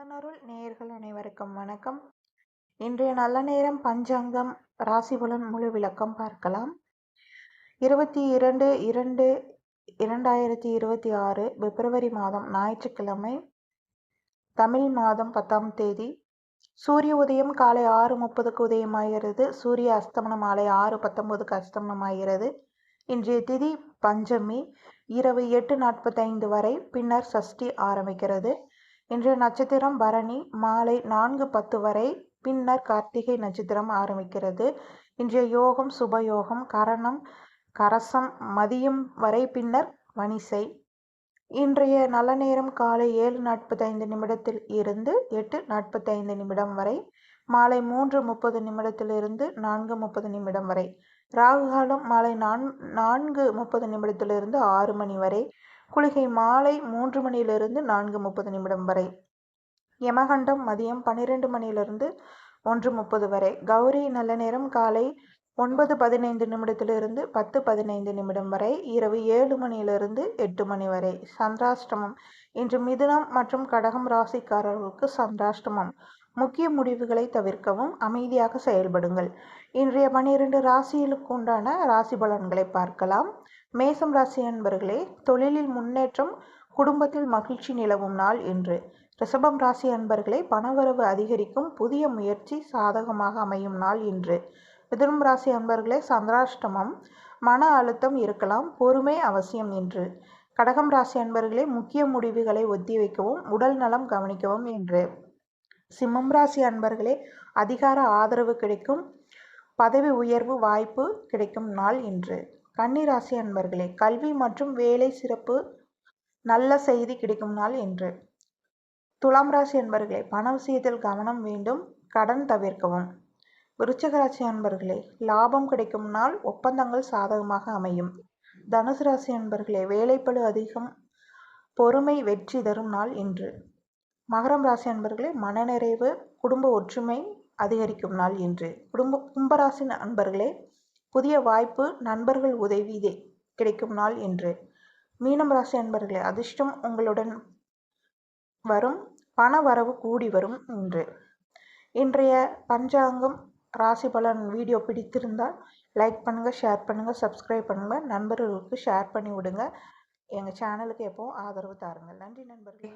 அதனருள் நேயர்கள் அனைவருக்கும் வணக்கம். இன்றைய நல்ல நேரம் பஞ்சாங்கம் ராசி பலன் முழு விளக்கம் பார்க்கலாம். 22/2/2026 பிப்ரவரி மாதம் ஞாயிற்றுக்கிழமை, தமிழ் மாதம் 10ஆம் தேதி. சூரிய உதயம் காலை 6:30க்கு உதயமாகிறது. சூரிய அஸ்தமனம் மாலை 6:19க்கு அஸ்தமனமாகிறது. இன்றைய திதி பஞ்சமி இரவு 8:45 வரை, பின்னர் சஷ்டி ஆரம்பிக்கிறது. இன்றைய நட்சத்திரம் பரணி மாலை 4:10 வரை, பின்னர் கார்த்திகை நட்சத்திரம் ஆரம்பிக்கிறது. இன்றைய யோகம் சுபயோகம் கரணம் கரசம் மதியம் வரை, பின்னர் வணிசை. இன்றைய நல்ல நேரம் காலை 7:45 இருந்து 8:45 வரை, மாலை 3:30 4:30 வரை. ராகு காலம் மாலை 4:30 6 மணி வரை. குளிகை மாலை 3 மணியிலிருந்து 4:30 வரை. யமகண்டம் மதியம் 12 மணியிலிருந்து 1:30 வரை. கௌரி நல்ல நேரம் காலை 9:15 10:15 வரை, இரவு 7 மணியிலிருந்து 8 மணி வரை. சந்திராஷ்டமம் இன்று மிதுனம் மற்றும் கடகம் ராசிக்காரர்களுக்கு சந்திராஷ்டமம். முக்கிய முடிவுகளை தவிர்க்கவும், அமைதியாக செயல்படுங்கள். இன்றைய 12 ராசிகளுக்கு உண்டான ராசி பலன்களை பார்க்கலாம். மேசம் ராசி அன்பர்களே, தொழிலில் முன்னேற்றம், குடும்பத்தில் மகிழ்ச்சி நிலவும் நாள் இன்று. ரிஷபம் ராசி அன்பர்களே, பணவரவு அதிகரிக்கும், புதிய முயற்சி சாதகமாக அமையும் நாள் இன்று. மிதுனம் ராசி அன்பர்களே, சந்திராஷ்டமம், மன அழுத்தம் இருக்கலாம், பொறுமை அவசியம் இன்று. கடகம் ராசி அன்பர்களே, முக்கிய முடிவுகளை ஒத்திவைக்கவும், உடல் நலம் கவனிக்கவும் இன்று. சிம்மம் ராசி அன்பர்களே, அதிகார ஆதரவு கிடைக்கும், பதவி உயர்வு வாய்ப்பு கிடைக்கும் நாள் இன்று. கன்னி ராசி அன்பர்களே, கல்வி மற்றும் வேலை சிறப்பு, நல்ல செய்தி கிடைக்கும் நாள் இன்று. துலாம் ராசி அன்பர்களே, பண விஷயத்தில் கவனம் வேண்டும், கடன் தவிர்க்கவும். விருச்சிக ராசி அன்பர்களே, லாபம் கிடைக்கும் நாள், ஒப்பந்தங்கள் சாதகமாக அமையும். தனுசு ராசி அன்பர்களே, வேலைப்பளு அதிகம், பொறுமை வெற்றி தரும் நாள் இன்று. மகரம் ராசி அன்பர்களே, மனநிறைவு, குடும்ப ஒற்றுமை அதிகரிக்கும் நாள் இன்று. கும்பராசி அன்பர்களே, புதிய வாய்ப்பு, நண்பர்கள் உதவி கிடைக்கும் நாள் இன்று. மீனம் ராசி அன்பர்களே, அதிர்ஷ்டம் உங்களுடன் வரும், பண வரவு கூடி வரும் இன்று. இன்றைய பஞ்சாங்கம் ராசி பலன் வீடியோ பிடித்திருந்தால் லைக் பண்ணுங்கள், ஷேர் பண்ணுங்கள், சப்ஸ்கிரைப் பண்ணுங்கள், நண்பர்களுக்கு ஷேர் பண்ணி விடுங்க. எங்கள் சேனலுக்கு எப்பவும் ஆதரவு தாருங்கள். நன்றி நண்பர்களே.